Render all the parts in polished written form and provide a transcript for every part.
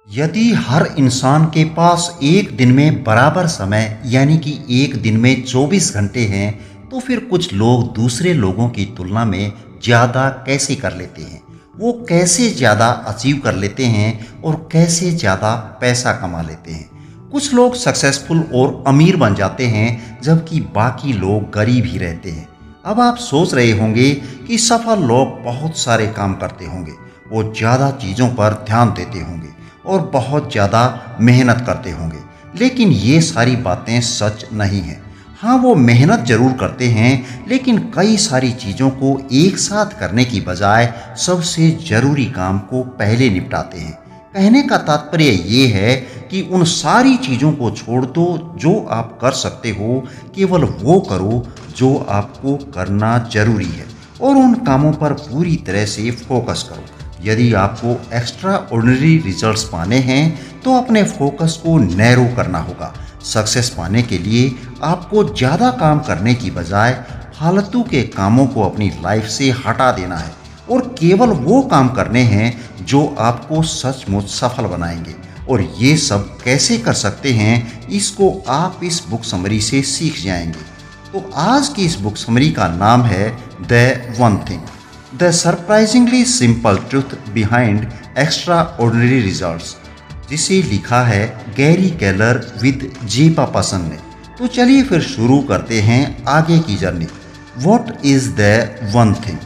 यदि हर इंसान के पास एक दिन में बराबर समय यानी कि एक दिन में 24 घंटे हैं, तो फिर कुछ लोग दूसरे लोगों की तुलना में ज़्यादा कैसे कर लेते हैं? वो कैसे ज़्यादा अचीव कर लेते हैं और कैसे ज़्यादा पैसा कमा लेते हैं? कुछ लोग सक्सेसफुल और अमीर बन जाते हैं, जबकि बाकी लोग गरीब ही रहते हैं। अब आप सोच रहे होंगे कि सफल लोग बहुत सारे काम करते होंगे, वो ज़्यादा चीज़ों पर ध्यान देते होंगे और बहुत ज़्यादा मेहनत करते होंगे, लेकिन ये सारी बातें सच नहीं हैं। हाँ, वो मेहनत ज़रूर करते हैं, लेकिन कई सारी चीज़ों को एक साथ करने की बजाय सबसे ज़रूरी काम को पहले निपटाते हैं। कहने का तात्पर्य ये है कि उन सारी चीज़ों को छोड़ दो जो आप कर सकते हो, केवल वो करो जो आपको करना ज़रूरी है और उन कामों पर पूरी तरह से फोकस करो। यदि आपको एक्स्ट्रा ऑर्डिनरी रिजल्ट्स पाने हैं तो अपने फोकस को नैरो करना होगा। सक्सेस पाने के लिए आपको ज़्यादा काम करने की बजाय फालतू के कामों को अपनी लाइफ से हटा देना है और केवल वो काम करने हैं जो आपको सचमुच सफल बनाएंगे। और ये सब कैसे कर सकते हैं, इसको आप इस बुक समरी से सीख जाएंगे। तो आज की इस बुक समरी का नाम है the one thing, the surprisingly simple truth behind extra ordinary results, जिसे लिखा है गैरी केलर विद जे पापासन ने। तो चलिए फिर शुरू करते हैं आगे की journey. What is the one thing?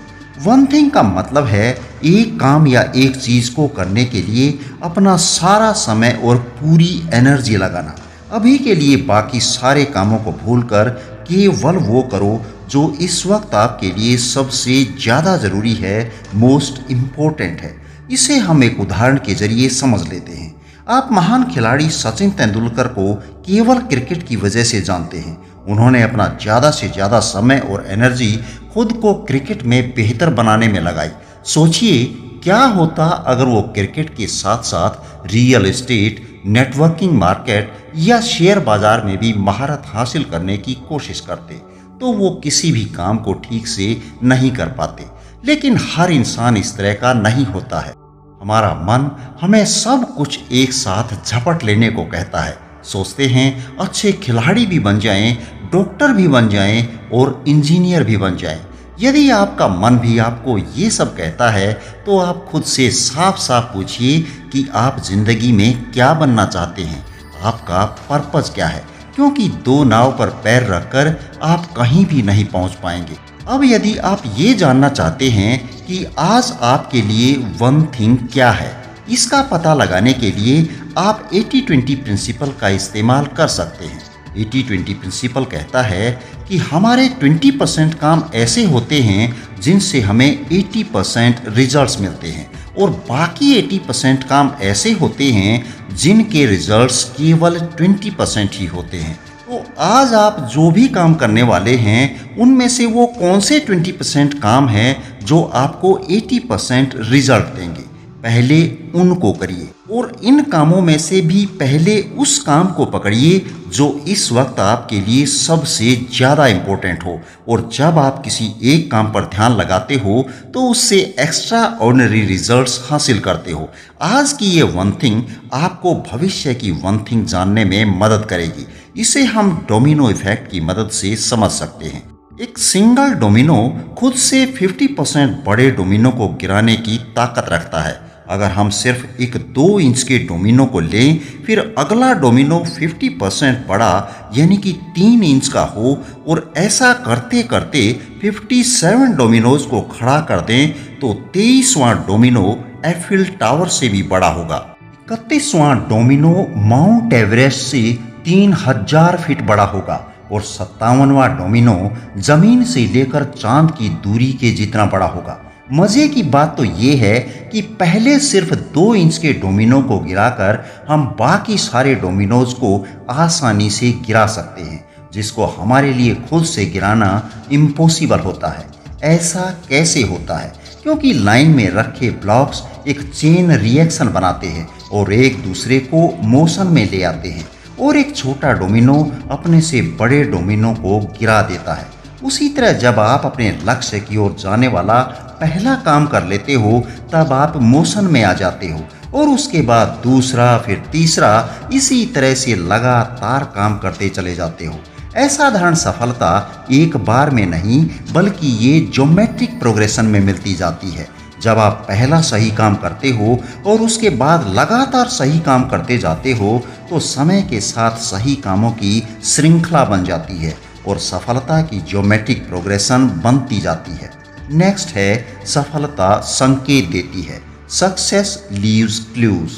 One thing का मतलब है एक काम या एक चीज़ को करने के लिए अपना सारा समय और पूरी एनर्जी लगाना। अभी के लिए बाकी सारे कामों को भूलकर केवल वो करो जो इस वक्त आपके लिए सबसे ज़्यादा ज़रूरी है, मोस्ट इम्पोर्टेंट है। इसे हम एक उदाहरण के जरिए समझ लेते हैं। आप महान खिलाड़ी सचिन तेंदुलकर को केवल क्रिकेट की वजह से जानते हैं। उन्होंने अपना ज़्यादा से ज़्यादा समय और एनर्जी खुद को क्रिकेट में बेहतर बनाने में लगाई। सोचिए क्या होता अगर वो क्रिकेट के साथ साथ रियल एस्टेट, नेटवर्किंग मार्केट या शेयर बाजार में भी महारत हासिल करने की कोशिश करते। तो वो किसी भी काम को ठीक से नहीं कर पाते। लेकिन हर इंसान इस तरह का नहीं होता है। हमारा मन हमें सब कुछ एक साथ झपट लेने को कहता है। सोचते हैं अच्छे खिलाड़ी भी बन जाएं, डॉक्टर भी बन जाएं और इंजीनियर भी बन जाएं। यदि आपका मन भी आपको ये सब कहता है तो आप खुद से साफ साफ पूछिए कि आप जिंदगी में क्या बनना चाहते हैं, आपका पर्पस क्या है, क्योंकि दो नाव पर पैर रखकर आप कहीं भी नहीं पहुंच पाएंगे। अब यदि आप ये जानना चाहते हैं कि आज आपके लिए वन थिंग क्या है, इसका पता लगाने के लिए आप 80-20 प्रिंसिपल का इस्तेमाल कर सकते हैं। 80-20 प्रिंसिपल कहता है कि हमारे 20% काम ऐसे होते हैं जिनसे हमें 80% रिजल्ट्स मिलते हैं और बाकी 80% काम ऐसे होते हैं जिनके रिजल्ट्स केवल 20% ही होते हैं। तो आज आप जो भी काम करने वाले हैं उनमें से वो कौन से 20% काम हैं जो आपको 80% रिजल्ट देंगे, पहले उनको करिए। और इन कामों में से भी पहले उस काम को पकड़िए जो इस वक्त आपके लिए सबसे ज़्यादा इम्पोर्टेंट हो। और जब आप किसी एक काम पर ध्यान लगाते हो तो उससे एक्स्ट्रा ऑर्डिनरी रिजल्ट्स हासिल करते हो। आज की ये वन थिंग आपको भविष्य की वन थिंग जानने में मदद करेगी। इसे हम डोमिनो इफेक्ट की मदद से समझ सकते हैं। एक सिंगल डोमिनो खुद से 50% बड़े डोमिनो को गिराने की ताकत रखता है। अगर हम सिर्फ एक 2 इंच के डोमिनो को लें, फिर अगला डोमिनो 50% बड़ा यानी कि 3 इंच का हो और ऐसा करते करते 57 डोमिनोज को खड़ा कर दें तो 23वां डोमिनो एफिल टावर से भी बड़ा होगा। 31वां डोमिनो माउंट एवरेस्ट से 3000 फीट बड़ा होगा और 57वां डोमिनो जमीन से लेकर चांद की दूरी के जितना बड़ा होगा। मजे की बात तो ये है कि पहले सिर्फ 2 इंच के डोमिनो को गिराकर हम बाकी सारे डोमिनोज को आसानी से गिरा सकते हैं, जिसको हमारे लिए खुद से गिराना इम्पॉसिबल होता है। ऐसा कैसे होता है? क्योंकि लाइन में रखे ब्लॉक्स एक चेन रिएक्शन बनाते हैं और एक दूसरे को मोशन में ले आते हैं और एक छोटा डोमिनो अपने से बड़े डोमिनो को गिरा देता है। उसी तरह जब आप अपने लक्ष्य की ओर जाने वाला पहला काम कर लेते हो तब आप मोशन में आ जाते हो और उसके बाद दूसरा, फिर तीसरा, इसी तरह से लगातार काम करते चले जाते हो। असाधारण सफलता एक बार में नहीं बल्कि ये ज्योमेट्रिक प्रोग्रेशन में मिलती जाती है। जब आप पहला सही काम करते हो और उसके बाद लगातार सही काम करते जाते हो तो समय के साथ सही कामों की श्रृंखला बन जाती है और सफलता की ज्योमेट्रिक प्रोग्रेशन बनती जाती है। नेक्स्ट है सफलता संकेत देती है। Success leaves clues.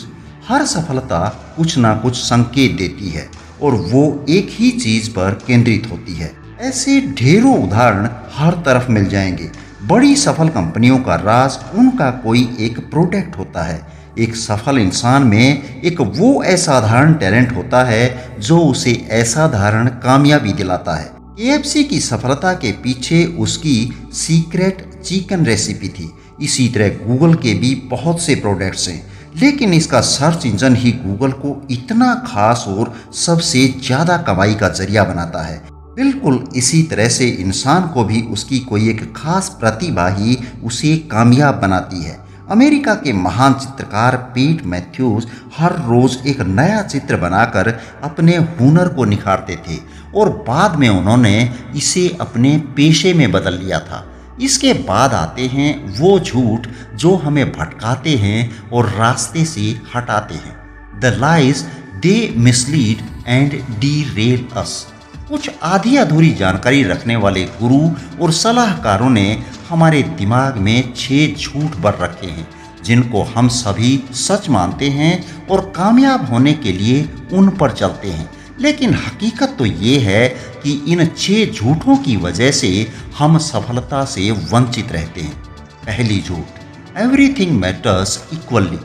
हर सफलता कुछ ना कुछ संकेत देती है और वो एक ही चीज पर केंद्रित होती है। ऐसे ढेरों उदाहरण हर तरफ मिल जाएंगे। बड़ी सफल कंपनियों का राज उनका कोई एक प्रोडक्ट होता है। एक सफल इंसान में एक वो असाधारण टैलेंट होता है जो उसे असाधारण कामयाबी दिलाता है। KFC की सफलता के पीछे उसकी सीक्रेट चिकन रेसिपी थी। इसी तरह गूगल के भी बहुत से प्रोडक्ट्स हैं, लेकिन इसका सर्च इंजन ही गूगल को इतना खास और सबसे ज़्यादा कमाई का जरिया बनाता है। बिल्कुल इसी तरह से इंसान को भी उसकी कोई एक खास प्रतिभा ही उसे कामयाब बनाती है। अमेरिका के महान चित्रकार पीट मैथ्यूज हर रोज एक नया चित्र बनाकर अपने हुनर को निखारते थे और बाद में उन्होंने इसे अपने पेशे में बदल लिया था। इसके बाद आते हैं वो झूठ जो हमें भटकाते हैं और रास्ते से हटाते हैं। The lies they mislead and derail us. कुछ आधी अधूरी जानकारी रखने वाले गुरु और सलाहकारों ने हमारे दिमाग में 6 झूठ भर रखे हैं जिनको हम सभी सच मानते हैं और कामयाब होने के लिए उन पर चलते हैं। लेकिन हकीकत तो ये है कि इन 6 झूठों की वजह से हम सफलता से वंचित रहते हैं। पहली झूठ, एवरीथिंग मैटर्स इक्वली।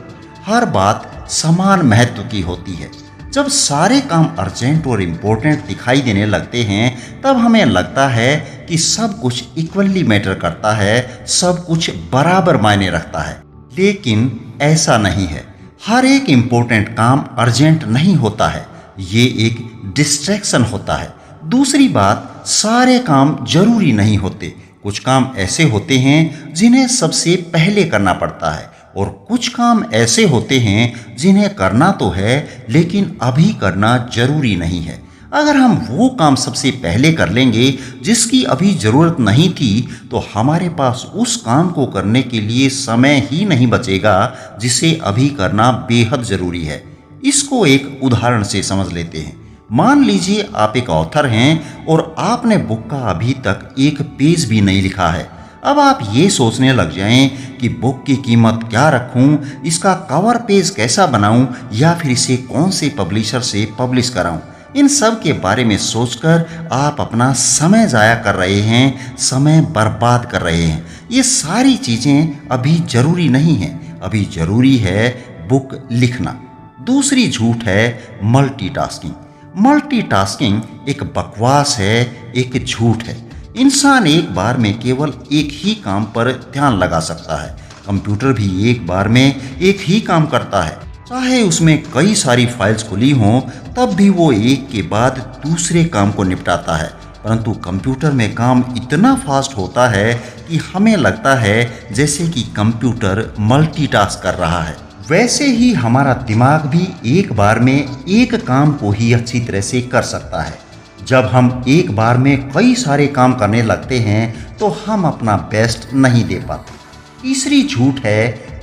हर बात समान महत्व की होती है। जब सारे काम अर्जेंट और इम्पोर्टेंट दिखाई देने लगते हैं तब हमें लगता है कि सब कुछ इक्वली मैटर करता है, सब कुछ बराबर मायने रखता है। लेकिन ऐसा नहीं है। हर एक इम्पोर्टेंट काम अर्जेंट नहीं होता है, ये एक डिस्ट्रैक्शन होता है। दूसरी बात, सारे काम जरूरी नहीं होते। कुछ काम ऐसे होते हैं जिन्हें सबसे पहले करना पड़ता है और कुछ काम ऐसे होते हैं जिन्हें करना तो है लेकिन अभी करना जरूरी नहीं है। अगर हम वो काम सबसे पहले कर लेंगे जिसकी अभी ज़रूरत नहीं थी तो हमारे पास उस काम को करने के लिए समय ही नहीं बचेगा जिसे अभी करना बेहद ज़रूरी है। इसको एक उदाहरण से समझ लेते हैं। मान लीजिए आप एक ऑथर हैं और आपने बुक का अभी तक एक पेज भी नहीं लिखा है। अब आप ये सोचने लग जाएं कि बुक की कीमत क्या रखूं, इसका कवर पेज कैसा बनाऊं या फिर इसे कौन से पब्लिशर से पब्लिश कराऊं। इन सब के बारे में सोचकर आप अपना समय ज़ाया कर रहे हैं, समय बर्बाद कर रहे हैं। ये सारी चीज़ें अभी ज़रूरी नहीं हैं, अभी ज़रूरी है बुक लिखना। दूसरी झूठ है मल्टीटास्किंग। मल्टीटास्किंग एक बकवास है, एक झूठ है। इंसान एक बार में केवल एक ही काम पर ध्यान लगा सकता है। कंप्यूटर भी एक बार में एक ही काम करता है। चाहे उसमें कई सारी फाइल्स खुली हों तब भी वो एक के बाद दूसरे काम को निपटाता है। परंतु कंप्यूटर में काम इतना फास्ट होता है कि हमें लगता है जैसे कि कंप्यूटर मल्टीटास्क कर रहा है। वैसे ही हमारा दिमाग भी एक बार में एक काम को ही अच्छी तरह से कर सकता है। जब हम एक बार में कई सारे काम करने लगते हैं तो हम अपना बेस्ट नहीं दे पाते। तीसरी झूठ है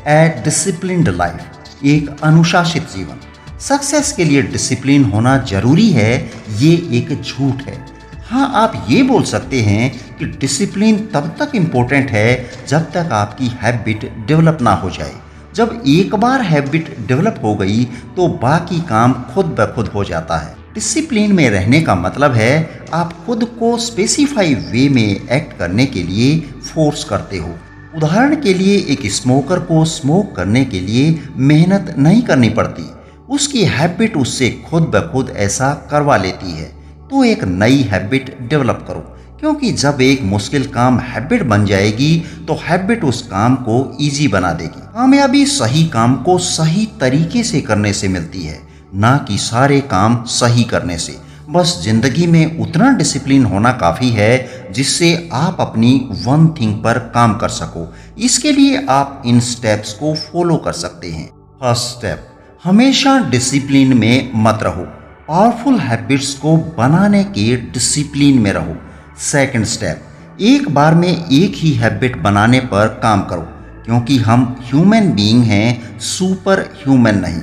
ए डिसिप्लिन्ड लाइफ, एक अनुशासित जीवन। सक्सेस के लिए डिसिप्लिन होना जरूरी है, ये एक झूठ है। हाँ, आप ये बोल सकते हैं कि डिसिप्लिन तब तक इम्पोर्टेंट है जब तक आपकी हैबिट डेवलप ना हो जाए। जब एक बार हैबिट डेवलप हो गई तो बाकी काम खुद ब खुद हो जाता है। डिसिप्लिन में रहने का मतलब है आप खुद को स्पेसिफाई वे में एक्ट करने के लिए फोर्स करते हो। उदाहरण के लिए एक स्मोकर को स्मोक करने के लिए मेहनत नहीं करनी पड़ती, उसकी हैबिट उससे खुद ब खुद ऐसा करवा लेती है। तो एक नई हैबिट डेवलप करो, क्योंकि जब एक मुश्किल काम हैबिट बन जाएगी तो हैबिट उस काम को इजी बना देगी। कामयाबी सही काम को सही तरीके से करने से मिलती है, ना कि सारे काम सही करने से। बस जिंदगी में उतना डिसिप्लिन होना काफ़ी है जिससे आप अपनी वन थिंग पर काम कर सको। इसके लिए आप इन स्टेप्स को फॉलो कर सकते हैं। फर्स्ट स्टेप, हमेशा डिसिप्लिन में मत रहो। पावरफुल हैबिट्स को बनाने के डिसिप्लिन में रहो। सेकंड स्टेप, एक बार में एक ही हैबिट बनाने पर काम करो, क्योंकि हम ह्यूमन बीइंग हैं, सुपर ह्यूमन नहीं।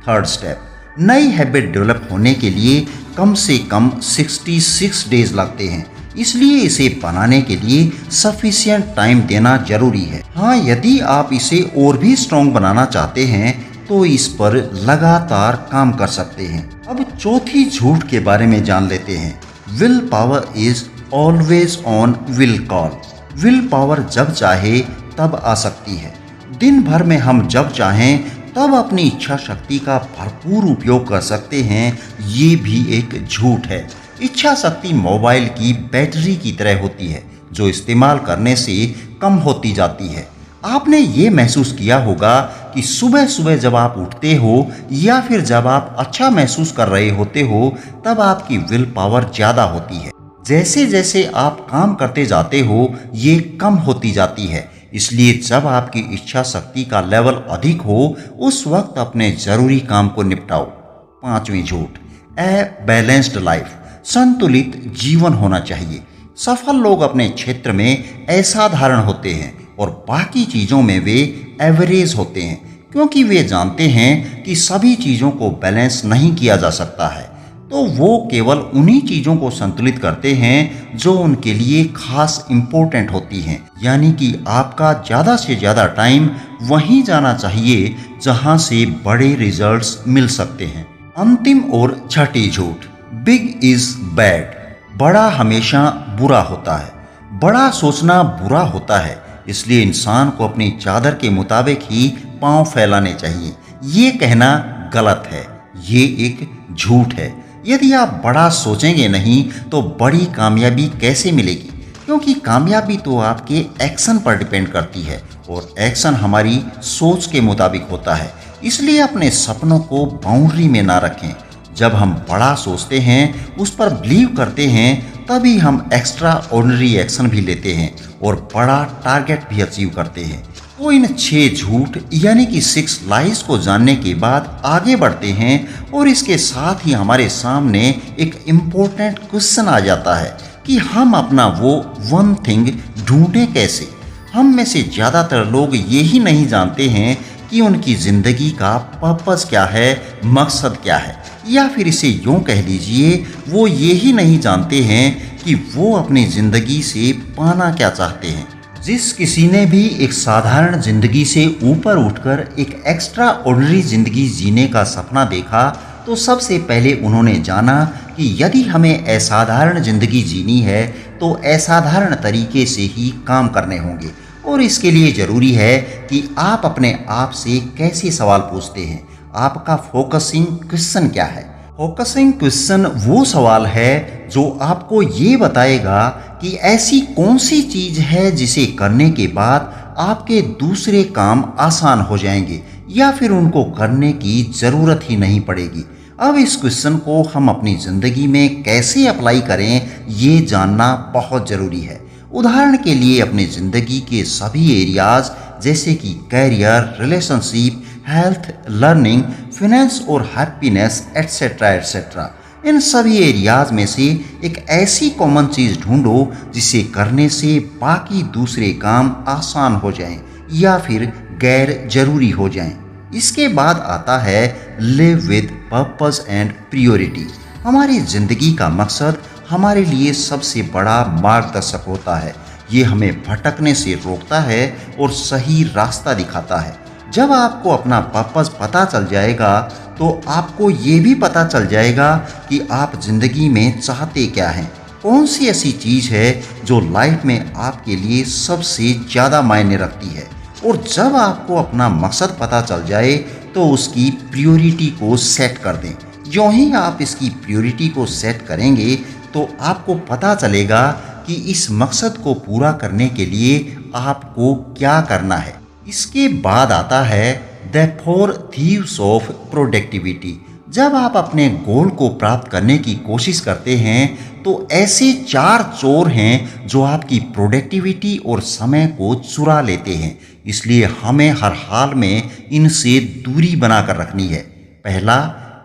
थर्ड स्टेप, नई हैबिट डेवलप होने के लिए कम से कम 66 डेज लगते हैं, इसलिए इसे बनाने के लिए सफिशिएंट टाइम देना जरूरी है। हाँ, यदि आप इसे और भी स्ट्रॉन्ग बनाना चाहते हैं तो इस पर लगातार काम कर सकते हैं। अब चौथी झूठ के बारे में जान लेते हैं। Will power is always on will call. Will power जब चाहे तब आ सकती है। दिन भर में हम जब चाहें तब अपनी इच्छा शक्ति का भरपूर उपयोग कर सकते हैं, ये भी एक झूठ है। इच्छा शक्ति मोबाइल की बैटरी की तरह होती है, जो इस्तेमाल करने से कम होती जाती है। आपने ये महसूस किया होगा कि सुबह सुबह जब आप उठते हो या फिर जब आप अच्छा महसूस कर रहे होते हो, तब आपकी विल पावर ज़्यादा होती है। जैसे जैसे आप काम करते जाते हो, ये कम होती जाती है। इसलिए जब आपकी इच्छा शक्ति का लेवल अधिक हो, उस वक्त अपने ज़रूरी काम को निपटाओ। पांचवी झूठ, ए बैलेंस्ड लाइफ। संतुलित जीवन होना चाहिए। सफल लोग अपने क्षेत्र में असाधारण होते हैं और बाकी चीज़ों में वे एवरेज होते हैं, क्योंकि वे जानते हैं कि सभी चीज़ों को बैलेंस नहीं किया जा सकता है। तो वो केवल उन्हीं चीज़ों को संतुलित करते हैं जो उनके लिए खास इम्पोर्टेंट होती हैं। यानी कि आपका ज़्यादा से ज़्यादा टाइम वहीं जाना चाहिए जहां से बड़े रिजल्ट्स मिल सकते हैं। अंतिम और छठी झूठ, बिग इज बैड। बड़ा हमेशा बुरा होता है। बड़ा सोचना बुरा होता है, इसलिए इंसान को अपनी चादर के मुताबिक ही पांव फैलाने चाहिए। ये कहना गलत है, ये एक झूठ है। यदि आप बड़ा सोचेंगे नहीं तो बड़ी कामयाबी कैसे मिलेगी? क्योंकि कामयाबी तो आपके एक्शन पर डिपेंड करती है और एक्शन हमारी सोच के मुताबिक होता है। इसलिए अपने सपनों को बाउंड्री में ना रखें। जब हम बड़ा सोचते हैं, उस पर बिलीव करते हैं, तभी हम एक्स्ट्रा ऑर्डिनरी एक्शन भी लेते हैं और बड़ा टारगेट भी अचीव करते हैं। तो इन 6 झूठ यानी कि 6 लाइज को जानने के बाद आगे बढ़ते हैं और इसके साथ ही हमारे सामने एक इम्पोर्टेंट क्वेश्चन आ जाता है कि हम अपना वो वन थिंग ढूंढें कैसे। हम में से ज़्यादातर लोग यही नहीं जानते हैं कि उनकी ज़िंदगी का पर्पस क्या है, मकसद क्या है, या फिर इसे यूँ कह लीजिए, वो यही नहीं जानते हैं कि वो अपनी ज़िंदगी से पाना क्या चाहते हैं। जिस किसी ने भी एक साधारण जिंदगी से ऊपर उठकर एक एक्स्ट्रा ऑर्डिनरी जिंदगी जीने का सपना देखा, तो सबसे पहले उन्होंने जाना कि यदि हमें असाधारण जिंदगी जीनी है तो असाधारण तरीके से ही काम करने होंगे। और इसके लिए ज़रूरी है कि आप अपने आप से कैसे सवाल पूछते हैं। आपका फोकसिंग क्वेश्चन क्या है? फोकसिंग क्वेश्चन वो सवाल है जो आपको ये बताएगा कि ऐसी कौन सी चीज़ है जिसे करने के बाद आपके दूसरे काम आसान हो जाएंगे या फिर उनको करने की ज़रूरत ही नहीं पड़ेगी। अब इस क्वेश्चन को हम अपनी ज़िंदगी में कैसे अप्लाई करें, ये जानना बहुत ज़रूरी है। उदाहरण के लिए अपनी ज़िंदगी के सभी एरियाज़ जैसे कि career, relationship, health, learning, finance और हैप्पीनेस एट्सेट्रा एट्सेट्रा, इन सभी एरियाज़ में से एक ऐसी कॉमन चीज़ ढूंढो जिसे करने से बाकी दूसरे काम आसान हो जाएं या फिर गैर जरूरी हो जाएं। इसके बाद आता है live with purpose and priority. हमारी ज़िंदगी का मकसद हमारे लिए सबसे बड़ा मार्गदर्शक होता है। ये हमें भटकने से रोकता है और सही रास्ता दिखाता है। जब आपको अपना पर्पस पता चल जाएगा तो आपको ये भी पता चल जाएगा कि आप ज़िंदगी में चाहते क्या हैं। कौन सी ऐसी चीज़ है जो लाइफ में आपके लिए सबसे ज़्यादा मायने रखती है। और जब आपको अपना मकसद पता चल जाए तो उसकी प्रायोरिटी को सेट कर दें। यूँ ही आप इसकी प्रायोरिटी को सेट करेंगे तो आपको पता चलेगा कि इस मकसद को पूरा करने के लिए आपको क्या करना है। इसके बाद आता है द 4 थीव्स ऑफ प्रोडक्टिविटी। जब आप अपने गोल को प्राप्त करने की कोशिश करते हैं तो ऐसे 4 चोर हैं जो आपकी प्रोडक्टिविटी और समय को चुरा लेते हैं। इसलिए हमें हर हाल में इनसे दूरी बनाकर रखनी है। पहला,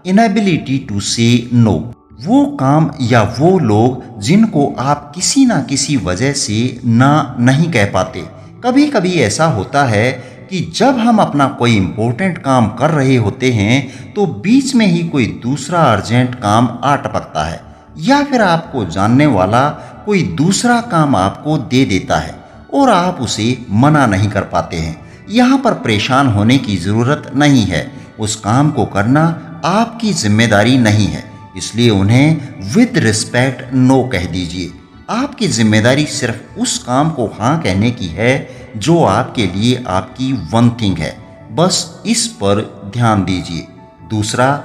इनएबिलिटी टू से नो। वो काम या वो लोग जिनको आप किसी ना किसी वजह से ना नहीं कह पाते। कभी कभी ऐसा होता है कि जब हम अपना कोई इम्पोर्टेंट काम कर रहे होते हैं तो बीच में ही कोई दूसरा अर्जेंट काम आ टपकता है, या फिर आपको जानने वाला कोई दूसरा काम आपको दे देता है और आप उसे मना नहीं कर पाते हैं। यहाँ पर परेशान होने की ज़रूरत नहीं है। उस काम को करना आपकी जिम्मेदारी नहीं है, इसलिए उन्हें विद रिस्पेक्ट नो कह दीजिए। आपकी जिम्मेदारी सिर्फ उस काम को हाँ कहने की है जो आपके लिए आपकी वन थिंग है। बस इस पर ध्यान दीजिए। दूसरा,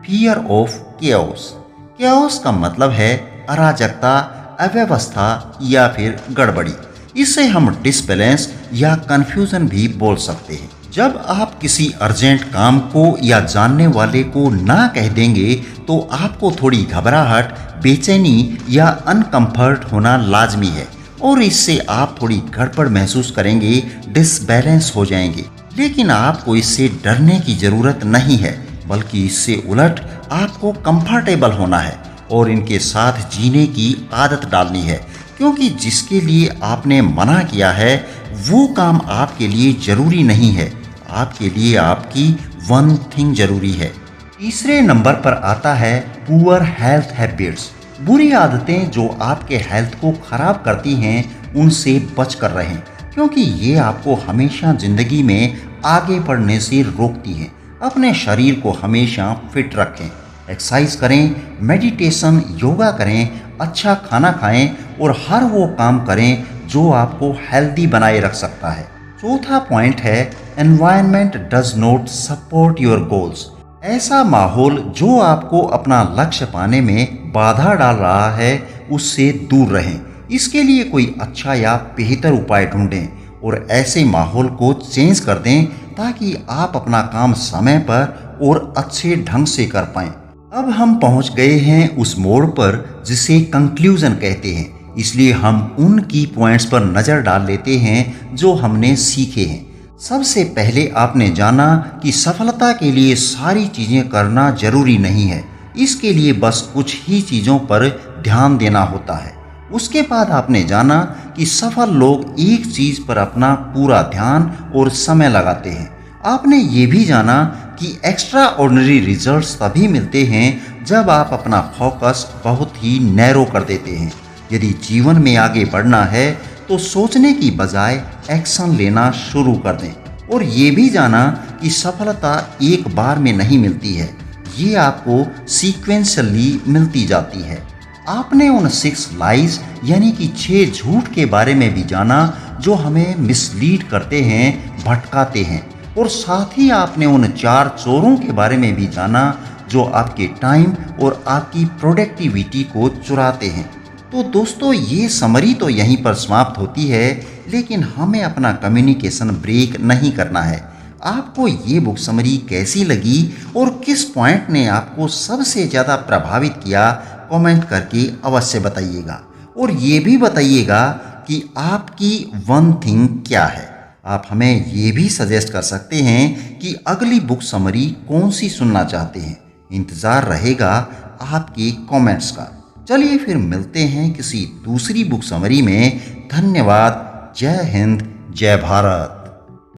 फियर ऑफ केओस। केओस का मतलब है अराजकता, अव्यवस्था या फिर गड़बड़ी। इसे हम डिसबैलेंस या कंफ्यूजन भी बोल सकते हैं। जब आप किसी अर्जेंट काम को या जानने वाले को ना कह देंगे तो आपको थोड़ी घबराहट, बेचैनी या अनकंफर्ट होना लाजमी है और इससे आप थोड़ी गड़बड़ महसूस करेंगे, डिसबैलेंस हो जाएंगे। लेकिन आपको इससे डरने की ज़रूरत नहीं है, बल्कि इससे उलट आपको कंफर्टेबल होना है और इनके साथ जीने की आदत डालनी है, क्योंकि जिसके लिए आपने मना किया है वो काम आपके लिए ज़रूरी नहीं है। आपके लिए आपकी वन थिंग ज़रूरी है। तीसरे नंबर पर आता है पुअर हेल्थ हैबिट्स। बुरी आदतें जो आपके हेल्थ को ख़राब करती हैं उनसे बच कर रहें, क्योंकि ये आपको हमेशा ज़िंदगी में आगे बढ़ने से रोकती हैं। अपने शरीर को हमेशा फिट रखें, एक्सरसाइज करें, मेडिटेशन, योगा करें, अच्छा खाना खाएं और हर वो काम करें जो आपको हेल्दी बनाए रख सकता है। चौथा पॉइंट है environment does not support your goals. ऐसा माहौल जो आपको अपना लक्ष्य पाने में बाधा डाल रहा है उससे दूर रहें। इसके लिए कोई अच्छा या बेहतर उपाय ढूंढें और ऐसे माहौल को चेंज कर दें ताकि आप अपना काम समय पर और अच्छे ढंग से कर पाएं। अब हम पहुंच गए हैं उस मोड़ पर जिसे कंक्लूजन कहते हैं, इसलिए हम उन की पॉइंट्स पर नज़र डाल लेते हैं जो हमने सीखे हैं। सबसे पहले आपने जाना कि सफलता के लिए सारी चीज़ें करना जरूरी नहीं है, इसके लिए बस कुछ ही चीज़ों पर ध्यान देना होता है। उसके बाद आपने जाना कि सफल लोग एक चीज़ पर अपना पूरा ध्यान और समय लगाते हैं। आपने ये भी जाना कि एक्स्ट्रा ऑर्डिनरी रिजल्ट्स तभी मिलते हैं जब आप अपना फोकस बहुत ही नैरो कर देते हैं। यदि जीवन में आगे बढ़ना है तो सोचने की बजाय एक्शन लेना शुरू कर दें। और ये भी जाना कि सफलता एक बार में नहीं मिलती है, ये आपको सीक्वेंशली मिलती जाती है। आपने उन 6 लाइज यानी कि 6 झूठ के बारे में भी जाना जो हमें मिसलीड करते हैं, भटकाते हैं। और साथ ही आपने उन 4 चोरों के बारे में भी जाना जो आपके टाइम और आपकी प्रोडक्टिविटी को चुराते हैं। तो दोस्तों, ये समरी तो यहीं पर समाप्त होती है, लेकिन हमें अपना कम्युनिकेशन ब्रेक नहीं करना है। आपको ये बुक समरी कैसी लगी और किस पॉइंट ने आपको सबसे ज़्यादा प्रभावित किया, कमेंट करके अवश्य बताइएगा। और ये भी बताइएगा कि आपकी वन थिंग क्या है। आप हमें ये भी सजेस्ट कर सकते हैं कि अगली बुक समरी कौन सी सुनना चाहते हैं। इंतज़ार रहेगा आपके कमेंट्स का। चलिए फिर मिलते हैं किसी दूसरी बुक समरी में। धन्यवाद। जय हिंद, जय भारत।